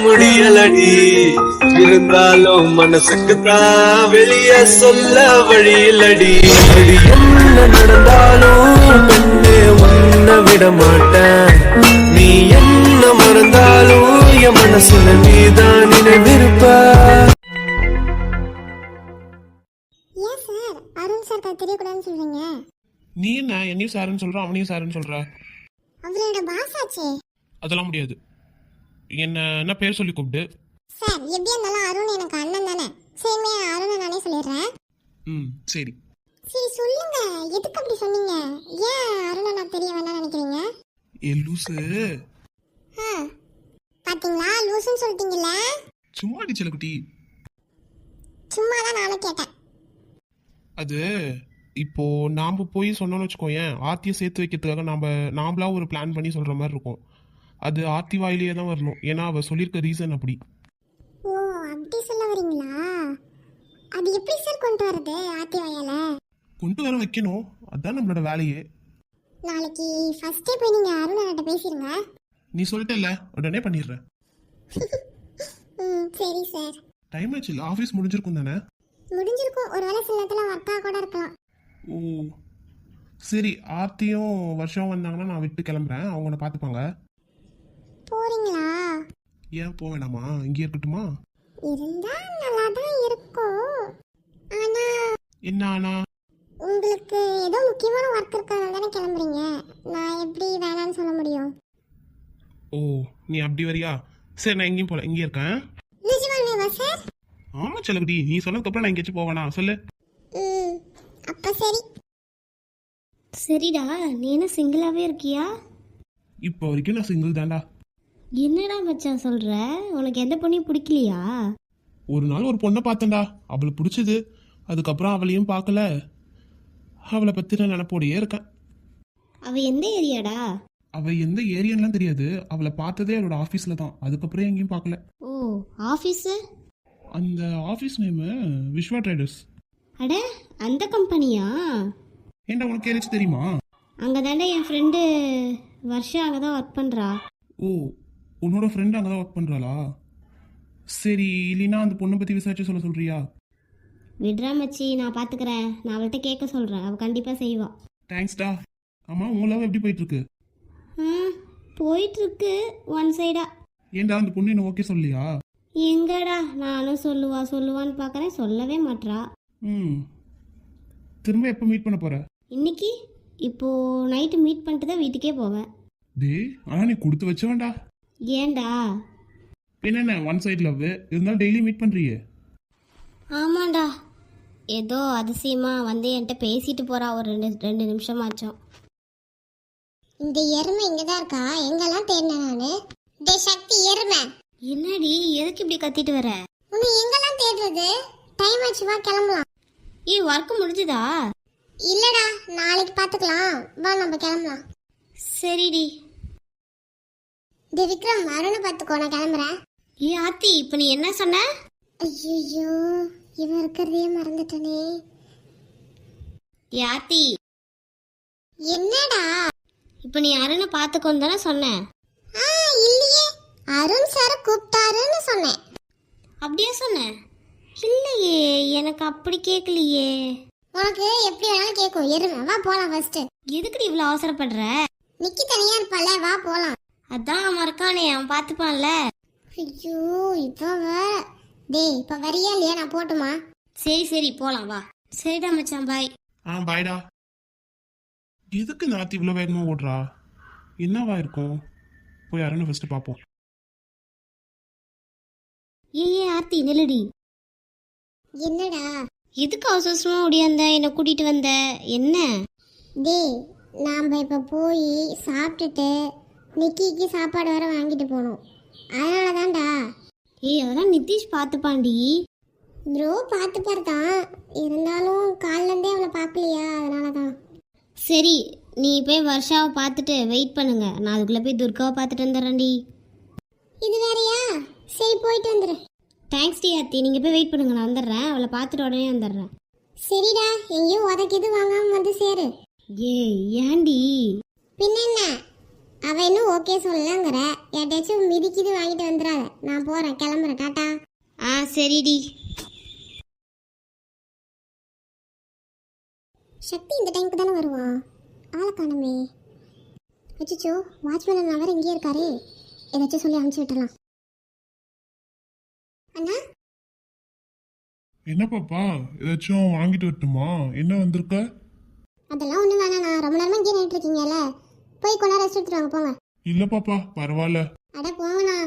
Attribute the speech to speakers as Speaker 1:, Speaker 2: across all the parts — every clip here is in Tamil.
Speaker 1: முடியலடி. இருந்தாலும் மனசுக்கு தான் வெளிய சொல்ல வழியிலடி. என்ன நடந்தாலும் பெண்ணே உன்னை விட மாட்டேன். நீ என்ன மறந்தாலும் என் மனசுல நீதான் நினைவிருப்ப.
Speaker 2: ஏன் சார் அருண் சார் தெரியக்கூடாதுன்னு சொல்றீங்க?
Speaker 3: நீ என்ன என்னையும் சாருன்னு சொல்ற, அவனையும் சாருன்னு சொல்ற?
Speaker 2: அவரோட பாஸ் ஆச்சே.
Speaker 3: அதெல்லாம் முடியாது. என்ன பேர் சொல்லி கூப்பிடு.
Speaker 2: சார் எப்படியா இருந்தாலும் அருண் எனக்கு அண்ணன் தானே. சரிமே அருணை நானே சொல்லிடுறேன்.
Speaker 3: சரி
Speaker 2: சரி சொல்லுங்க, எதுக்கு அப்படி சொன்னீங்க? ஏன் அருணை நான் தெரிய வேண்டாம்னு நினைக்கிறீங்க?
Speaker 3: லூசு.
Speaker 2: பாத்தீங்களா லூசுன்னு சொல்லிட்டீங்கல்ல.
Speaker 3: சும்மா அடிச்சல குட்டி.
Speaker 2: சும்மா தான் நானும் கேட்டேன்.
Speaker 3: அது இப்போ நாம போய் சொன்னோம்னு வச்சுக்கோயேன், ஆர்த்தியை சேர்த்து வைக்கிறதுக்காக நாமளா ஒரு பிளான் பண்ணி சொல்ற மாதிரி இருக்கும். அது ஆர்த்தி வாயிலேயே தான் வரணும், ஏன்னா அவ சொல்லியிருக்க ரீசன் அப்படி.
Speaker 2: ஓ அப்படி சொல்ல வரீங்களா? அது எப்படி சார் கொண்டு வரது? ஆர்த்தி வாயால
Speaker 3: கொண்டு வர வைக்கணும், அதுதான் நம்மளோட வேலையே.
Speaker 2: நாளைக்கு ஃபர்ஸ்டே போய் நீங்க அருணாட்ட பேசிருங்க.
Speaker 3: நீ சொல்லிட்டல, உடனே பண்ணிடுறேன்.
Speaker 2: சரி சார்.
Speaker 3: டைம் ஆச்சு, ஆஃபீஸ் முடிஞ்சிருக்கும் தானே?
Speaker 2: முடிஞ்சிருக்கும், ஒருவேளை சில நேரத்துல ஒர்க்கா கூட இருக்கலாம்.
Speaker 3: ஓ சரி, ஆர்த்தியும் வருஷம் வந்தாங்கன்னா நான் விட்டு கிளம்புறேன், அவங்க உன்னை பார்த்துப்பாங்க.
Speaker 2: போறீங்களா?
Speaker 3: ஏன் போக வேணாமா, இங்கே இருக்கட்டுமா?
Speaker 2: இருந்தா நல்லா தான் இருக்கும். ஆனா
Speaker 3: என்ன ஆனா?
Speaker 2: உங்களுக்கு ஏதோ முக்கியமான ஒர்க் இருக்கறதால தானே கிளம்புறீங்க. நான் எப்படி வேணாம்னு சொல்ல முடியும்?
Speaker 3: ஓ நீ அப்படி வரியா? சரி நான் எங்கேயும் போல, இங்கே இருக்கேன்.
Speaker 2: நிஜமாவே சார்?
Speaker 3: ஆமா செல்லகுட்டி, நீ சொன்னதுக்கப்புறம் நான் எங்கேயாச்சும் போவேனா சொல்லு.
Speaker 2: அப்ப சரி.
Speaker 4: சரிடா, நீ என்ன சிங்கிளாவே இருக்கியா?
Speaker 3: இப்போ வரைக்கும் நான் சிங்கிள் தான்டா.
Speaker 4: என்னடா மச்சான் சொல்ற? உனக்கு எந்த பொண்ணையும் பிடிக்கலையா?
Speaker 3: ஒரு நாள் ஒரு பொண்ணை பார்த்தேன்டா, அவளை பிடிச்சது. அதுக்கப்புறம் அவளையும் பார்க்கல, அவளை பத்தி நான் நினைப்போடையே இருக்கேன்.
Speaker 4: அவ எந்த ஏரியாடா?
Speaker 3: அவ எந்த ஏரியான்லாம் தெரியாது, அவளை பார்த்ததே அவளோட ஆஃபீஸில் தான். அதுக்கப்புறம் எங்கேயும் பார்க்கல.
Speaker 4: ஓ ஆஃபீஸு?
Speaker 3: அந்த ஆஃபீஸ் நேமு விஸ்வா ட்ரேடர்ஸ்.
Speaker 4: அட அந்த கம்பெனியா?
Speaker 3: ஏன்டா உனக்கு ஏதாச்சும் தெரியுமா?
Speaker 4: அங்கே தாண்டா என் ஃப்ரெண்டு வருஷம் அங்கே தான் ஒர்க் பண்ணுறா.
Speaker 3: ஓ உன்னோட ஃப்ரெண்டு அங்கே தான் ஒர்க் பண்ணுறாளா? சரி, இல்லைன்னா அந்த பொண்ணை பற்றி விசாரிச்சு சொல்கிறியா?
Speaker 4: விட்றா மச்சி, நான் பார்த்துக்கிறேன். நான் அவள்கிட்ட கேட்க சொல்கிறேன், அவள் கண்டிப்பாக செய்வா.
Speaker 3: தேங்க்ஸ்டா. ஆமாம், உங்க லவ் எப்படி போயிட்டுருக்கு?
Speaker 4: போயிட்டுருக்கு ஒன் சைடா.
Speaker 3: ஏன்டா அந்த பொண்ணு என்ன ஓகே சொல்லியா?
Speaker 4: எங்கடா, நானும் சொல்லுவான்னு பார்க்குறேன், சொல்லவே மாட்றா.
Speaker 3: திரும்ப எப்போ மீட் பண்ண போற?
Speaker 4: இன்னைக்கு இப்போது நைட்டு மீட் பண்ணிட்டு தான் வீட்டுக்கே போவேன்.
Speaker 3: ஆனால் நீ கொடுத்து வச்சவன்டா.
Speaker 4: ஏன்டா?
Speaker 3: என்ன ஒன் சைட் லவ் இருந்தாலும் டெய்லி மீட் பண்ணுறியே?
Speaker 4: ஆமாண்டா, ஏதோ அதிசயமா வந்து என்கிட்ட பேசிட்டு போறா. ஒரு ரெண்டு நிமிஷமாச்சும்.
Speaker 2: இந்த எருமை இங்கதான் இருக்கா? எங்கெல்லாம் தேடினேன் நானு. டே சக்தி எருமை,
Speaker 4: என்னடி எதுக்கு இப்படி கத்திட்டு வர?
Speaker 2: உன்னை எங்கெல்லாம் தேடுறது? டைம் ஆச்சு, வா கிளம்பலாம்.
Speaker 4: ஒர்க் முடிஞ்சுதா?
Speaker 2: இல்லடா, நாளைக்கு பாத்துக்கலாம், வா நம்ம கிளம்பலாம்.
Speaker 4: சரிடி.
Speaker 2: டே விக்ரம், அருணை பாத்துக்கோ, நான் கிளம்புறேன்.
Speaker 4: ஆத்தி, இப்ப நீ என்ன சொன்ன?
Speaker 2: ஐயோ, இவன் இருக்கிறதையே மறந்துட்டனே.
Speaker 4: ஆத்தி,
Speaker 2: என்னடா?
Speaker 4: இப்ப நீ அருணை பாத்துக்கோன்னு தானே சொன்ன?
Speaker 2: இல்லையே, அருண் சார் கூப்பிட்டாருன்னு சொன்னேன்.
Speaker 4: அப்படியே சொன்ன? இல்லையே, எனக்கு அப்படி கேட்கலையே.
Speaker 2: உனக்கு எப்படி வேணாலும் கேட்கும் எருமை, வா போலாம் ஃபர்ஸ்ட்.
Speaker 4: எதுக்குடி இவ்வளவு அவசரப்படுற?
Speaker 2: நிக்கி தனியா இருப்பால, வா போலாம்.
Speaker 4: அதான் அவன் இருக்கானே, அவன் பாத்துப்பான்ல.
Speaker 2: ஐயோ இப்ப வேற. டேய் இப்ப வரியா இல்லையா? நான் போட்டுமா?
Speaker 4: சரி போலாம் வா. சரிடா மச்சான், பாய்.
Speaker 3: பாய்டா. எதுக்கு நாத்தி இவ்வளோ வேகமாக ஓடுறா? என்னவா இருக்கும்? போய் யாருன்னு ஃபர்ஸ்ட் பார்ப்போம்.
Speaker 4: ஆர்த்தி நில்லுடி.
Speaker 2: என்னடா?
Speaker 4: எதுக்கு அவசரமா ஓடியாந்த என்னை கூட்டிட்டு வந்த? என்ன?
Speaker 2: டேய் நாம இப்ப போய் சாப்பிட்டுட்டு நிக்கிக்கு சாப்பாடு வர வாங்கிட்டு போகணும், அதனாலதான்டா.
Speaker 4: அதெல்லாம் நிதிஷ் பார்த்துப்பாண்டி.
Speaker 2: ப்ரோ பார்த்துப்பார் தான், இருந்தாலும் காலிலேருந்தே அவளை பார்க்கலையா, அதனாலதான்.
Speaker 4: சரி, நீ போய் வருஷாவை பார்த்துட்டு வெயிட் பண்ணுங்க, நான் அதுக்குள்ளே போய் துர்காவை பார்த்துட்டு வந்துடுறேன்டி.
Speaker 2: இது வேறையா? சரி போயிட்டு வந்துடு.
Speaker 4: தேங்க்ஸ் டி ஆர்த்தி, நீங்கள் போய் வெயிட் பண்ணுங்க, நான் வந்துடுறேன். அவளை பார்த்துட்டு உடனே வந்துடுறேன்.
Speaker 2: சரிடா, எங்கேயும் உதக்கிது வாங்காம வந்து சேரு.
Speaker 4: ஏண்டி?
Speaker 2: பின்ன என்ன, அவ இன்னும் ஓகே சொல்லலங்கிற. யார்ட்டாச்சும் மிதிக்கிது வாங்கிட்டு வந்துடாத. நான் போறேன், கிளம்புறேன், டாட்டா.
Speaker 4: ஆ சரிடி.
Speaker 2: சக்தி இந்த டைமுக்கு தானே வருவான், ஆளை காணுமே. அச்சோ, வாட்ச்மேன் அண்ணா வேற இங்கேயே இருக்காரு. ஏதாச்சும் சொல்லி அனுப்பிச்சு விட்டுலாம். அண்ணா
Speaker 5: என்ன பாப்பா, ஏதாச்சும் வாங்கிட்டு வரட்டுமா? என்ன வந்திருக்க?
Speaker 2: அதெல்லாம் ஒன்றும் வேணாண்ணா. ரொம்ப நேரமா இங்கே நின்றுட்டு இருக்கீங்கல்ல, போய் கொஞ்ச நேரம் ரெஸ்ட் எடுத்துட்டு வாங்க, போங்க.
Speaker 5: இல்ல பாப்பா, பரவாயில்ல.
Speaker 2: அட போங்கண்ணா,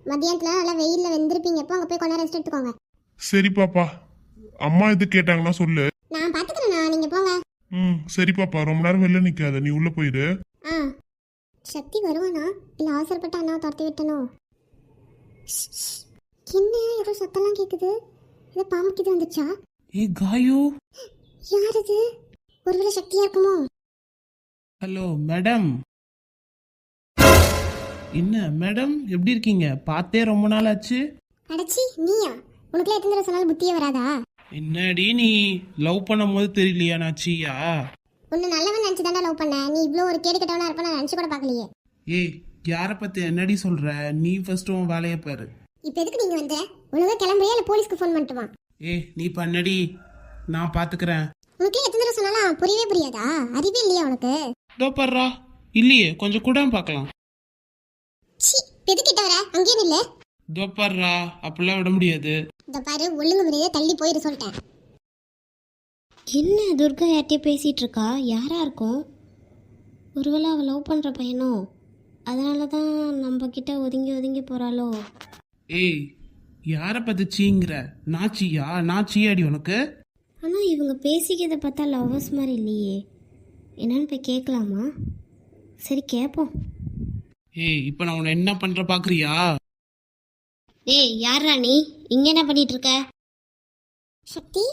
Speaker 2: மத்தியானத்துல நல்லா வெயில்ல வெந்திருப்பீங்க. போங்க போய் கொஞ்ச நேரம் ரெஸ்ட் எடுத்துக்கோங்க.
Speaker 5: சரி பாப்பா, அம்மா எது கேட்டாங்கன்னா சொல்லு.
Speaker 2: நான் பாத்துக்கிறேண்ணா, நீங்க போங்க.
Speaker 5: சரி பாப்பா, ரொம்ப நேரம் வெளில நிக்காத, நீ உள்ள போயிடு.
Speaker 2: ஆ சக்தி வருவானா இல்ல அவசரப்பட்டு அண்ணாவை துரத்தி விட்டனோ? என்ன ஏதோ சத்தம்லாம் கேக்குது. இது பாம்புக்கு இது வந்துச்சா?
Speaker 3: ஏ காயு.
Speaker 2: யார் இது? ஒருவேளை சக்தியா இருக்குமோ?
Speaker 3: Hello madam. என்ன மேடம், எப்படி இருக்கீங்க? பார்த்தே ரொம்ப நாள் ஆச்சு.
Speaker 2: அடச்சி, நீயா? உனக்குலாம் எத்தனை தடவை சொன்னாலும் புத்தியே வராதா?
Speaker 3: என்னடி நீ லவ் பண்ணும் போது தெரியலையா நாச்சியா?
Speaker 2: உன்னை நல்லவன் நினைச்சு தாண்டா லவ் பண்ண. நீ இவ்வளோ ஒரு கேடு கட்டவனா இருப்ப நான் நினைச்சு கூட பார்க்கலையே.
Speaker 3: ஏய், யாரை பத்தி என்னடி சொல்ற? நீ ஃபர்ஸ்ட் உன் வேலையை பாரு.
Speaker 2: இப்போ எதுக்கு நீங்க வந்த? ஒழுங்கா கிளம்புறியா இல்ல போலீஸ்க்கு ஃபோன் பண்ணிட்டுமா?
Speaker 3: ஏய், நீ பண்ணடி, நான் பாத்துக்கிறேன்.
Speaker 2: உனக்கு எத்தனை தடவை சொன்னாலும் புரியவே புரியாதா? அறிவே இல்லையா உனக்கு?
Speaker 3: இதோ பர்றா. இல்லையே, கொஞ்சம் கூட பார்க்கலாம்.
Speaker 2: சி, எதுக்கிட்ட வர? அங்கேயே நில்லு.
Speaker 3: இதோ பர்றா, அப்படிலாம் விட முடியாது.
Speaker 2: இந்த பாரு, ஒழுங்கு முறையே தள்ளி போயிரு சொல்லிட்டேன்.
Speaker 4: என்ன துர்கா யார்கிட்டயே பேசிகிட்டு இருக்கா? யாராக இருக்கும்? ஒருவேளை அவள் லவ் பண்ணுற பையனோ? அதனால தான் நம்ம கிட்ட ஒதுங்கி ஒதுங்கி போகிறாளோ?
Speaker 3: ஏய், யாரை பத்தி சீங்கிற? நாச்சியா? நாச்சியாடி உனக்கு?
Speaker 4: ஆனால் இவங்க பேசிக்கிறத பார்த்தா லவ்வர்ஸ் மாதிரி இல்லையே. என்னன்னு போய் கேட்கலாமா? சரி கேட்போம்.
Speaker 3: ஏய், இப்போ நான் உன்னை என்ன பண்ற பாக்குறியா?
Speaker 4: ஏய் யாரா நீ? இங்கே என்ன பண்ணிட்டு இருக்க?
Speaker 2: சக்தி,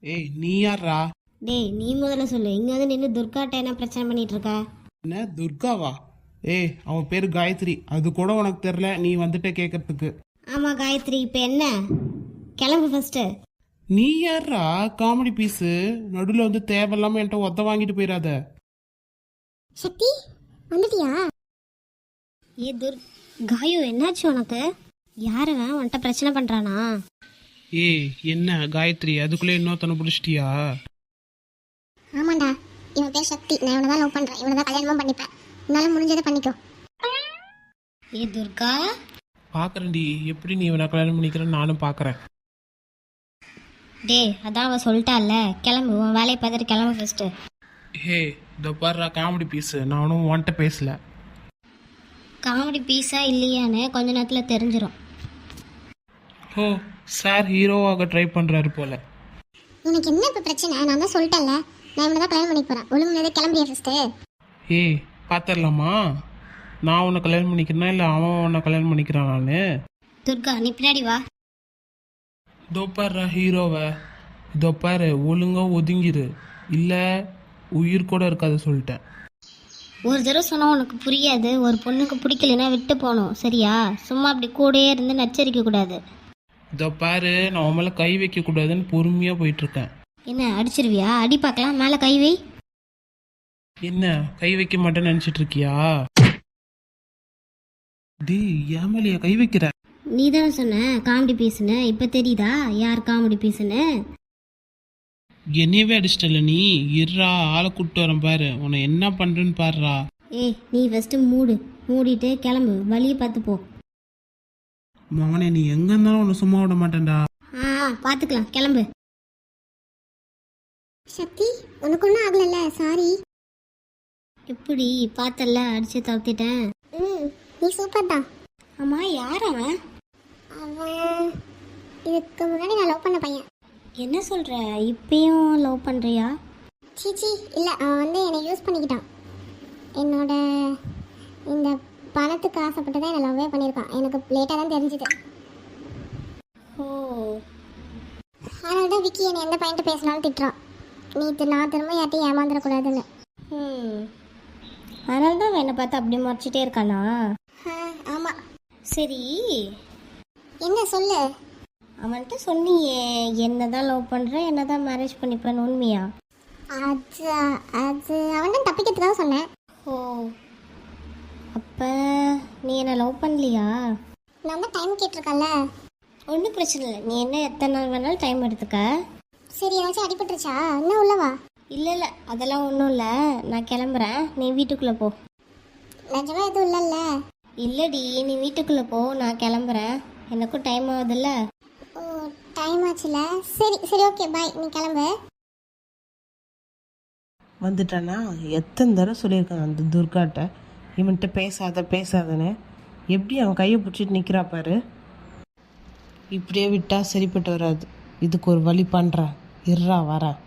Speaker 3: ஏய், நீ யாரா?
Speaker 4: டேய் நீ முதல்ல சொல்லு. இங்கே வந்து நின்று துர்காட்ட என்ன பிரச்சனை பண்ணிட்டு இருக்க?
Speaker 3: என்ன துர்காவா? ஏய், அவன் பேரு காயத்ரி. அது கூட உனக்கு தெரியல, நீ வந்துட்ட கேட்கறதுக்கு.
Speaker 4: ஆமாம் காயத்ரி, இப்போ என்ன? கிளம்பு ஃபஸ்ட்டு.
Speaker 3: நீ யாரா காமெடி பீஸு? நடுவில் வந்து தேவையில்லாம என்கிட்ட ஒத்த வாங்கிட்டு போயிடாத.
Speaker 2: சக்தி வந்துட்டியா?
Speaker 4: ஏ காயு, என்னாச்சு உனக்கு? யாரவன் உன்கிட்ட பிரச்சனை பண்ணுறானா?
Speaker 3: ஏய், என்ன காயத்ரி, அதுக்குள்ளே இன்னொருத்தனை பிடிச்சிட்டியா?
Speaker 2: ஆமாண்டா, இவன் பேர் சக்தி. நான் இவனை தான் லவ் பண்றேன். இவனை தான் கல்யாணமும் பண்ணிப்பேன். உன்னால முடிஞ்சதை பண்ணிக்கோ.
Speaker 4: ஏ துர்கா,
Speaker 3: பார்க்குறேன்டி, எப்படி நீ இவனை கல்யாணம் பண்ணிக்கிறேன்னு நானும் பார்க்குறேன்.
Speaker 4: டேய் அதான் அவள் சொல்லிட்டால, கிளம்பு. உன் வேலையை பார்த்துட்டு கிளம்பு ஃபஸ்ட்டு.
Speaker 3: ஹே, இதோ பாருடா காமெடி பீஸு, நான் ஒன்றும் உன்கிட்ட பேசல.
Speaker 4: காமெடி பீஸா இல்லையான்னு கொஞ்ச நேரத்தில் தெரிஞ்சிடும்.
Speaker 3: ஓ, சார் ஹீரோவாக ட்ரை பண்ணுறாரு போல.
Speaker 2: உனக்கு என்ன இப்போ பிரச்சனை? நான் தான் சொல்லிட்டேன்ல, நான் இவனை தான் கல்யாணம் பண்ணிக்க போறேன். ஒழுங்கு முன்னாடி கிளம்பியா ஃபர்ஸ்ட்?
Speaker 3: ஏய், பார்த்துடலாமா? நான் உன்னை கல்யாணம் பண்ணிக்கிறேனா இல்லை அவன் உன்னை கல்யாணம் பண்ணிக்கிறான்? நான்
Speaker 4: துர்கா நீ பின்னாடி வா.
Speaker 3: இதோ பாரு ஹீரோவை, இதோ பாரு, ஒழுங்கா ஒதுங்கிரு, இல்லை உயிர் கூட இருக்காது சொல்லிட்டேன்.
Speaker 4: ஒரு தடவை சொன்னால் உனக்கு புரியாது. ஒரு பொண்ணுக்கு பிடிக்கலைன்னா விட்டு போகணும், சரியா? சும்மா அப்படி கூடயே இருந்து நச்சரிக்க கூடாது.
Speaker 3: இதோ பாரு, நான் உன் மேலே கை வைக்கக்கூடாதுன்னு பொறுமையாக போயிட்டுருக்கேன்.
Speaker 4: என்ன அடிச்சிருவியா? அடி பார்க்கலாம். மேலே கை வை.
Speaker 3: என்ன கை வைக்க மாட்டேன்னு நினச்சிட்டு இருக்கியா? டேய், ஏன் மேலேயா கை வைக்கிற?
Speaker 4: நீ தானே சொன்ன காமெடி பீஸுன்னு. இப்போ தெரியுதா யார் காமெடி பீஸுன்னு?
Speaker 3: என்னையவே அடிச்சிட்டல நீ. இருறா, ஆளை கூப்பிட்டு வரேன் பாரு, உன்னை என்ன பண்ணுறேன்னு பாருறா.
Speaker 4: ஏய் நீ ஃபஸ்ட்டு மூடிட்டு கிளம்பு. வழியை பார்த்து போ.
Speaker 3: மகனே, நீ எங்கே இருந்தாலும் உன்னை சும்மா விட மாட்டேன்டா.
Speaker 4: பார்த்துக்கலாம், கிளம்பு.
Speaker 2: சக்தி, உனக்கு ஒன்றும் ஆகலைல்ல? சாரி.
Speaker 4: எப்படி பார்த்தல, அடிச்சு தவிர்த்திட்டேன்.
Speaker 2: நீ சூப்பர் தான்.
Speaker 4: ஆமாம், யார் அவன்?
Speaker 2: அவன் இதுக்கு முன்னாடி நான் லவ் பண்ண பையன்.
Speaker 4: என்ன சொல்கிற? இப்பயும் லவ் பண்ணுறியா?
Speaker 2: சீச்சி இல்லை, அவன் வந்து என்னை யூஸ் பண்ணிக்கிட்டான். என்னோட இந்த பணத்துக்கு ஆசைப்பட்டு தான் என்னை லவ்வே பண்ணியிருக்கான். எனக்கு லேட்டாக தான் தெரிஞ்சுது.
Speaker 4: ஓ,
Speaker 2: அதனால தான் விக்கி என்னை எந்த பையன்ட்டு பேசினாலும் திட்டுறான். நான் திரும்ப யார்ட்டையும் ஏமாந்துடக்கூடாதுன்னு.
Speaker 4: அதனால தான் என்னை பார்த்து அப்படி முறைச்சிட்டே இருக்கானா?
Speaker 2: ஆமாம்.
Speaker 4: சரி,
Speaker 2: என்ன சொல்லு.
Speaker 4: அவன்கிட்ட சொன்னியே என்ன தான் லவ் பண்ணுறேன், என்ன தான் மேரேஜ் பண்ணிப்பேன்னு. உண்மையா?
Speaker 2: அது அவன் தான் தப்பிக்கிறதுக்காக சொன்னேன்.
Speaker 4: ஓ, அப்போ நீ என்னை லவ் பண்ணலையா?
Speaker 2: நான் தான் டைம் கேட்டிருக்கேன்ல.
Speaker 4: ஒன்றும் பிரச்சனை இல்லை, நீ என்ன எத்தனை நாள் வேணாலும் டைம் எடுத்துக்க.
Speaker 2: சரி, ஏதாச்சும் அடிபட்டுருச்சா? இன்னும் உள்ளவா?
Speaker 4: இல்லை இல்லை, அதெல்லாம் ஒன்றும் இல்லை, நான் கிளம்புறேன், நீ வீட்டுக்குள்ளே போ.
Speaker 2: நிஜமா எதுவும் இல்லைல்ல?
Speaker 4: இல்லைடி, நீ வீட்டுக்குள்ளே போ, நான் கிளம்புறேன், எனக்கும் டைம் ஆகுதுல்ல.
Speaker 2: ஓ, டைம் ஆச்சுல. சரி சரி, ஓகே, பாய், நீ கிளம்பு.
Speaker 6: வந்துட்டானா? எத்தனை தடவை சொல்லியிருக்கான் அந்த துர்காட்ட இவன்கிட்ட பேசாதன்னு. எப்படி அவன் கையை பிடிச்சிட்டு நிற்கிறா பாரு. இப்படியே விட்டா சரிப்பட்டு வராது. இதுக்கு ஒரு வழி பண்ணுறேன், இருறா வரேன்.